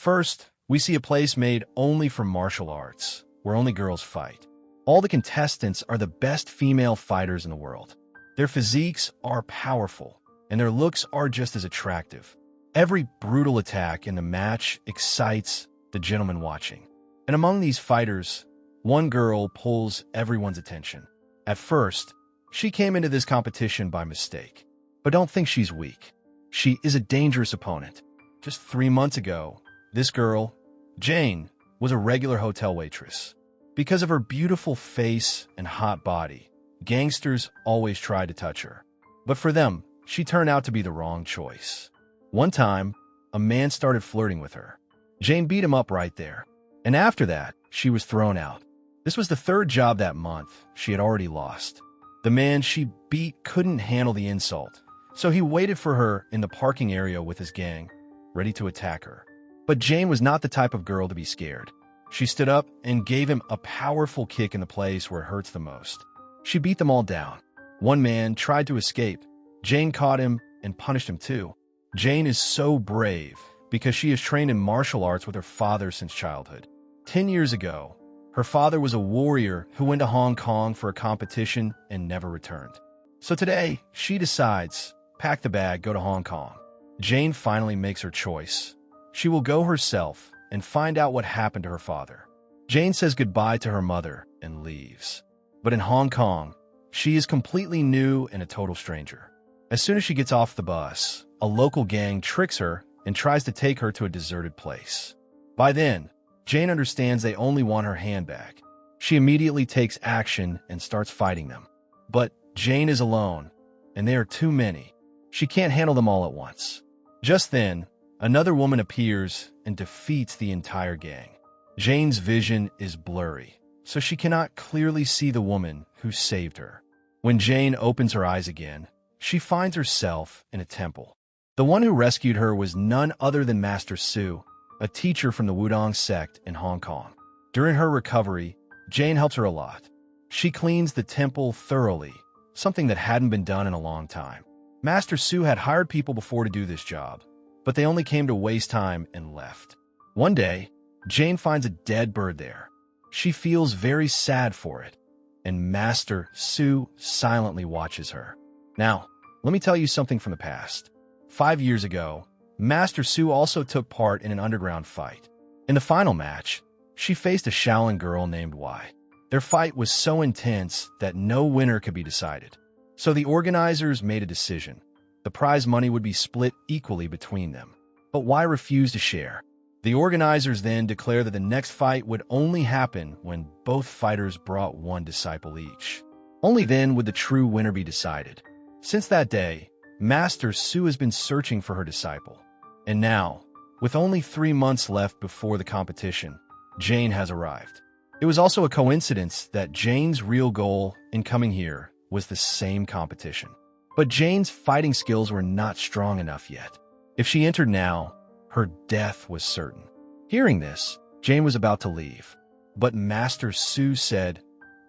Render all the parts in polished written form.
First, we see a place made only for martial arts, where only girls fight. All the contestants are the best female fighters in the world. Their physiques are powerful, and their looks are just as attractive. Every brutal attack in the match excites the gentleman watching. And among these fighters, one girl pulls everyone's attention. At first, she came into this competition by mistake. But don't think she's weak. She is a dangerous opponent. Just 3 months ago, this girl, Jane, was a regular hotel waitress. Because of her beautiful face and hot body, gangsters always tried to touch her. But for them, she turned out to be the wrong choice. One time, a man started flirting with her. Jane beat him up right there. And after that, she was thrown out. This was the third job that month she had already lost. The man she beat couldn't handle the insult, so he waited for her in the parking area with his gang, ready to attack her. But Jane was not the type of girl to be scared. She stood up and gave him a powerful kick in the place where it hurts the most. She beat them all down. One man tried to escape. Jane caught him and punished him too. Jane is so brave because she is trained in martial arts with her father since childhood. 10 years ago, her father was a warrior who went to Hong Kong for a competition and never returned. So today, she decides, pack the bag, go to Hong Kong. Jane finally makes her choice. She will go herself and find out what happened to her father. Jane says goodbye to her mother and leaves. But in Hong Kong, she is completely new and a total stranger. As soon as she gets off the bus, a local gang tricks her and tries to take her to a deserted place. By then, Jane understands they only want her hand back. She immediately takes action and starts fighting them. But Jane is alone, and they are too many. She can't handle them all at once. Just then, another woman appears and defeats the entire gang. Jane's vision is blurry, so she cannot clearly see the woman who saved her. When Jane opens her eyes again, she finds herself in a temple. The one who rescued her was none other than Master Su, a teacher from the Wudong sect in Hong Kong. During her recovery, Jane helps her a lot. She cleans the temple thoroughly, something that hadn't been done in a long time. Master Su had hired people before to do this job, but they only came to waste time and left. One day, Jane finds a dead bird there. She feels very sad for it, and Master Su silently watches her. Now, let me tell you something from the past. 5 years ago, Master Su also took part in an underground fight. In the final match, she faced a Shaolin girl named Y. Their fight was so intense that no winner could be decided. So the organizers made a decision. The prize money would be split equally between them. But Y refused to share. The organizers then declared that the next fight would only happen when both fighters brought one disciple each. Only then would the true winner be decided. Since that day, Master Su has been searching for her disciple. And now, with only 3 months left before the competition, Jane has arrived. It was also a coincidence that Jane's real goal in coming here was the same competition. But Jane's fighting skills were not strong enough yet. If she entered now, her death was certain. Hearing this, Jane was about to leave. But Master Su said,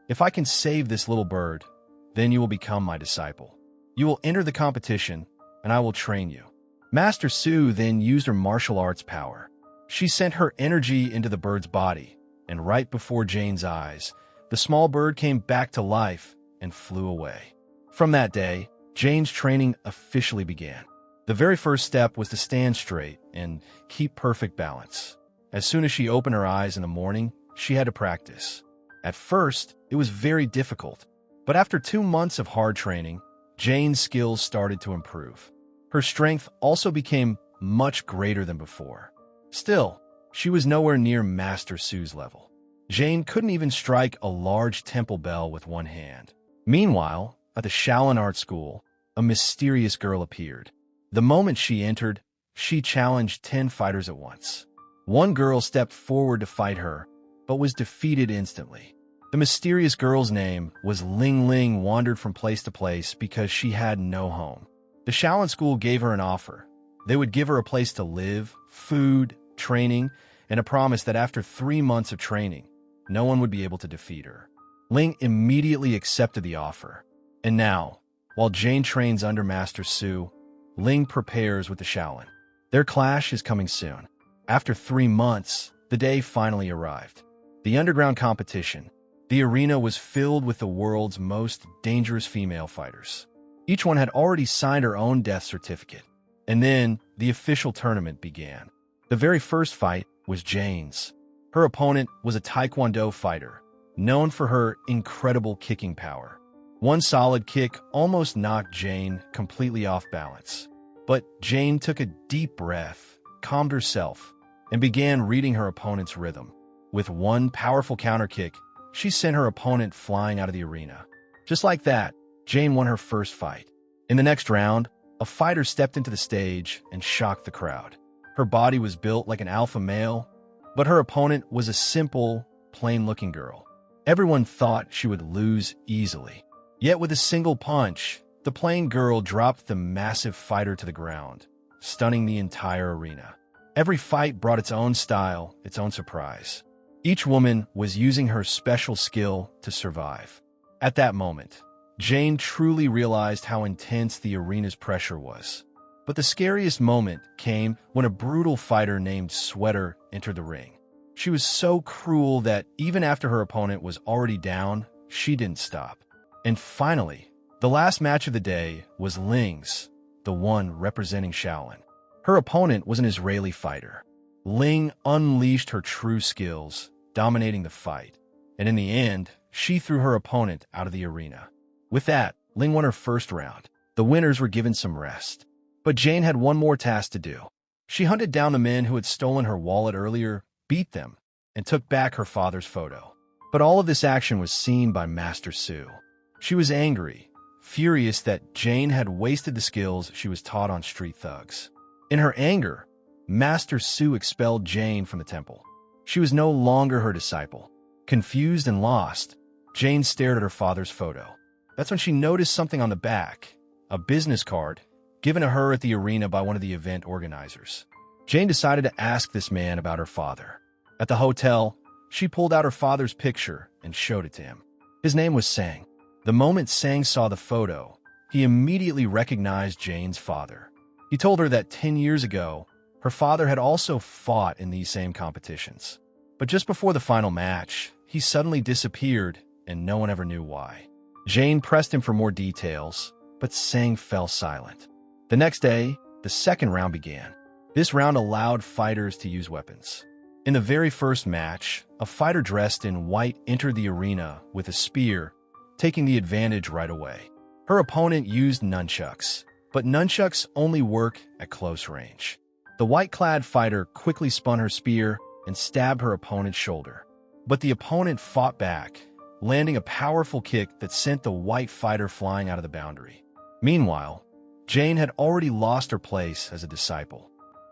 "If I can save this little bird, then you will become my disciple. You will enter the competition, and I will train you." Master Su then used her martial arts power. She sent her energy into the bird's body, and right before Jane's eyes, the small bird came back to life and flew away. From that day, Jane's training officially began. The very first step was to stand straight and keep perfect balance. As soon as she opened her eyes in the morning, she had to practice. At first, it was very difficult, but after 2 months of hard training, Jane's skills started to improve. Her strength also became much greater than before. Still, she was nowhere near Master Su's level. Jane couldn't even strike a large temple bell with one hand. Meanwhile, at the Shaolin Art School, a mysterious girl appeared. The moment she entered, she challenged 10 fighters at once. One girl stepped forward to fight her, but was defeated instantly. The mysterious girl's name was Ling Ling wandered from place to place because she had no home. The Shaolin School gave her an offer. They would give her a place to live, food, training, and a promise that after 3 months of training, no one would be able to defeat her. Ling immediately accepted the offer. And now, while Jane trains under Master Su, Ling prepares with the Shaolin. Their clash is coming soon. After 3 months, the day finally arrived. The underground competition. The arena was filled with the world's most dangerous female fighters. Each one had already signed her own death certificate. And then, the official tournament began. The very first fight was Jane's. Her opponent was a Taekwondo fighter, known for her incredible kicking power. One solid kick almost knocked Jane completely off balance. But Jane took a deep breath, calmed herself, and began reading her opponent's rhythm. With one powerful counter kick, she sent her opponent flying out of the arena. Just like that, Jane won her first fight. In the next round, a fighter stepped into the stage and shocked the crowd. Her body was built like an alpha male, but her opponent was a simple, plain-looking girl. Everyone thought she would lose easily. Yet with a single punch, the plain girl dropped the massive fighter to the ground, stunning the entire arena. Every fight brought its own style, its own surprise. Each woman was using her special skill to survive. At that moment, Jane truly realized how intense the arena's pressure was. But the scariest moment came when a brutal fighter named Sweater entered the ring. She was so cruel that even after her opponent was already down, she didn't stop. And finally, the last match of the day was Ling's, the one representing Shaolin. Her opponent was an Israeli fighter. Ling unleashed her true skills, dominating the fight. And in the end, she threw her opponent out of the arena. With that, Ling won her first round. The winners were given some rest. But Jane had one more task to do. She hunted down the men who had stolen her wallet earlier, beat them, and took back her father's photo. But all of this action was seen by Master Su. She was angry, furious that Jane had wasted the skills she was taught on street thugs. In her anger, Master Su expelled Jane from the temple. She was no longer her disciple. Confused and lost, Jane stared at her father's photo. That's when she noticed something on the back, a business card, given to her at the arena by one of the event organizers. Jane decided to ask this man about her father. At the hotel, she pulled out her father's picture and showed it to him. His name was Sang. The moment Sang saw the photo, he immediately recognized Jane's father. He told her that 10 years ago, her father had also fought in these same competitions. But just before the final match, he suddenly disappeared and no one ever knew why. Jane pressed him for more details, but Sang fell silent. The next day, the second round began. This round allowed fighters to use weapons. In the very first match, a fighter dressed in white entered the arena with a spear, taking the advantage right away. Her opponent used nunchucks, but nunchucks only work at close range. The white-clad fighter quickly spun her spear and stabbed her opponent's shoulder. But the opponent fought back, landing a powerful kick that sent the white fighter flying out of the boundary. Meanwhile, Jane had already lost her place as a disciple.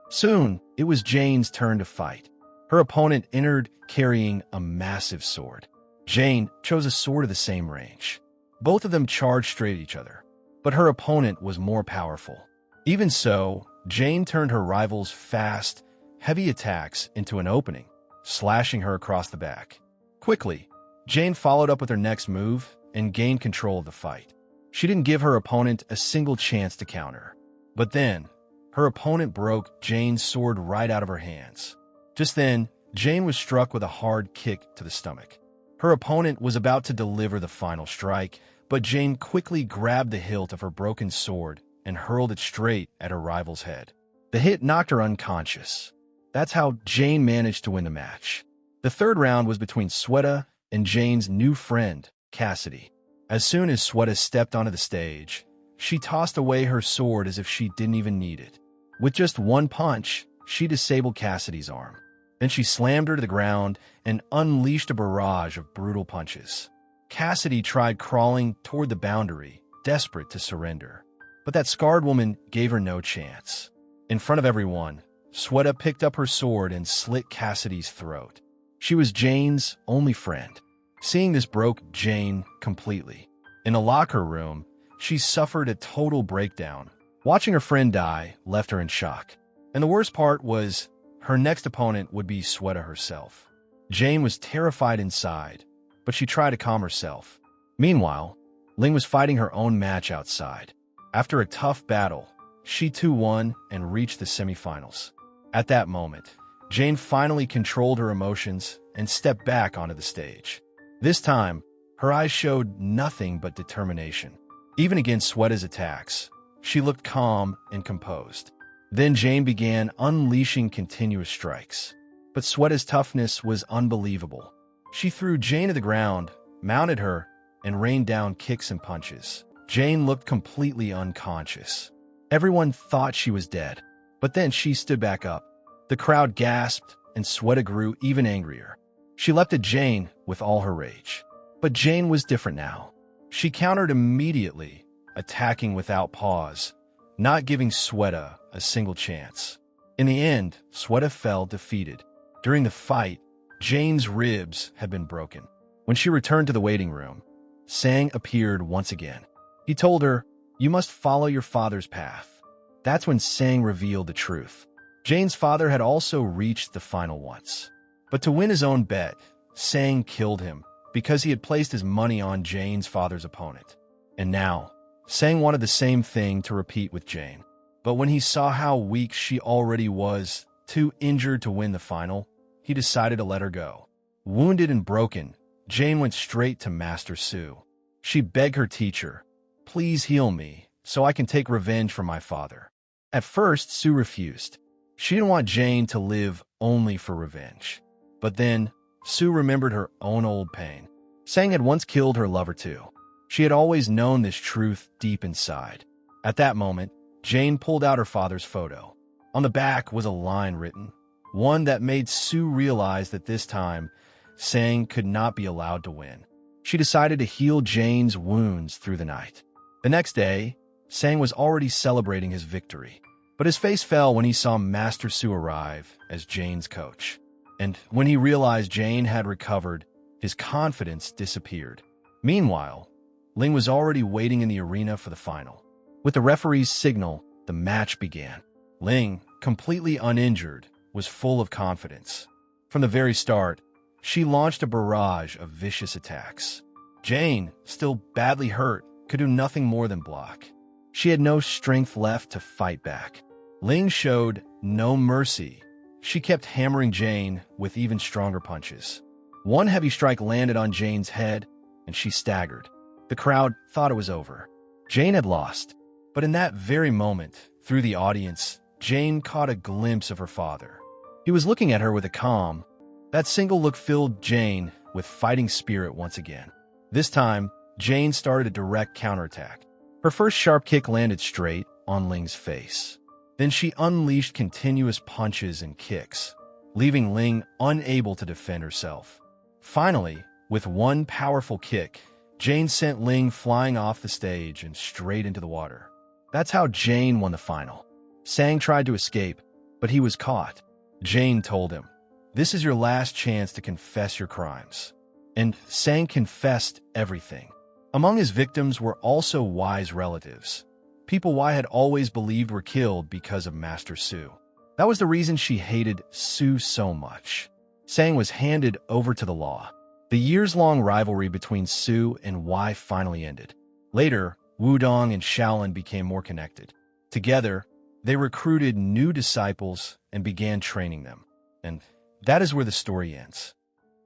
Soon, it was Jane's turn to fight. Her opponent entered carrying a massive sword. Jane chose a sword of the same range. Both of them charged straight at each other, but her opponent was more powerful. Even so, Jane turned her rival's fast, heavy attacks into an opening, slashing her across the back. Quickly, Jane followed up with her next move and gained control of the fight. She didn't give her opponent a single chance to counter. But then, her opponent broke Jane's sword right out of her hands. Just then, Jane was struck with a hard kick to the stomach. Her opponent was about to deliver the final strike, but Jane quickly grabbed the hilt of her broken sword and hurled it straight at her rival's head. The hit knocked her unconscious. That's how Jane managed to win the match. The third round was between Sweta and Jane's new friend, Cassidy. As soon as Sweta stepped onto the stage, she tossed away her sword as if she didn't even need it. With just one punch, she disabled Cassidy's arm. Then she slammed her to the ground and unleashed a barrage of brutal punches. Cassidy tried crawling toward the boundary, desperate to surrender. But that scarred woman gave her no chance. In front of everyone, Sweta picked up her sword and slit Cassidy's throat. She was Jane's only friend. Seeing this broke Jane completely. In a locker room, she suffered a total breakdown. Watching her friend die left her in shock. And the worst part was, her next opponent would be Sweta herself. Jane was terrified inside, but she tried to calm herself. Meanwhile, Ling was fighting her own match outside. After a tough battle, she too won and reached the semifinals. At that moment, Jane finally controlled her emotions and stepped back onto the stage. This time, her eyes showed nothing but determination. Even against Sweda's attacks, she looked calm and composed. Then Jane began unleashing continuous strikes. But Sweda's toughness was unbelievable. She threw Jane to the ground, mounted her, and rained down kicks and punches. Jane looked completely unconscious. Everyone thought she was dead. But then she stood back up. The crowd gasped, and Sweta grew even angrier. She leapt at Jane with all her rage. But Jane was different now. She countered immediately, attacking without pause, not giving Sweta a single chance. In the end, Sweta fell defeated. During the fight, Jane's ribs had been broken. When she returned to the waiting room, Sang appeared once again. He told her, "You must follow your father's path." That's when Sang revealed the truth. Jane's father had also reached the final once. But to win his own bet, Sang killed him because he had placed his money on Jane's father's opponent. And now, Sang wanted the same thing to repeat with Jane. But when he saw how weak she already was, too injured to win the final, he decided to let her go. Wounded and broken, Jane went straight to Master Su. She begged her teacher, "Please heal me, so I can take revenge for my father." At first, Su refused. She didn't want Jane to live only for revenge. But then, Su remembered her own old pain. Sang had once killed her lover too. She had always known this truth deep inside. At that moment, Jane pulled out her father's photo. On the back was a line written, one that made Su realize that this time, Sang could not be allowed to win. She decided to heal Jane's wounds through the night. The next day, Sang was already celebrating his victory. But his face fell when he saw Master Su arrive as Jane's coach. And when he realized Jane had recovered, his confidence disappeared. Meanwhile, Ling was already waiting in the arena for the final. With the referee's signal, the match began. Ling, completely uninjured, was full of confidence. From the very start, she launched a barrage of vicious attacks. Jane, still badly hurt, could do nothing more than block. She had no strength left to fight back. Ling showed no mercy. She kept hammering Jane with even stronger punches. One heavy strike landed on Jane's head, and she staggered. The crowd thought it was over. Jane had lost. But in that very moment, through the audience, Jane caught a glimpse of her father. He was looking at her with a calm. That single look filled Jane with fighting spirit once again. This time, Jane started a direct counterattack. Her first sharp kick landed straight on Ling's face. Then she unleashed continuous punches and kicks, leaving Ling unable to defend herself. Finally, with one powerful kick, Jane sent Ling flying off the stage and straight into the water. That's how Jane won the final. Sang tried to escape, but he was caught. Jane told him, "This is your last chance to confess your crimes." And Sang confessed everything. Among his victims were also Y's relatives. People Y had always believed were killed because of Master Su. That was the reason she hated Su so much. Sang was handed over to the law. The years-long rivalry between Su and Y finally ended. Later, Wudong and Shaolin became more connected. Together, they recruited new disciples and began training them. And that is where the story ends.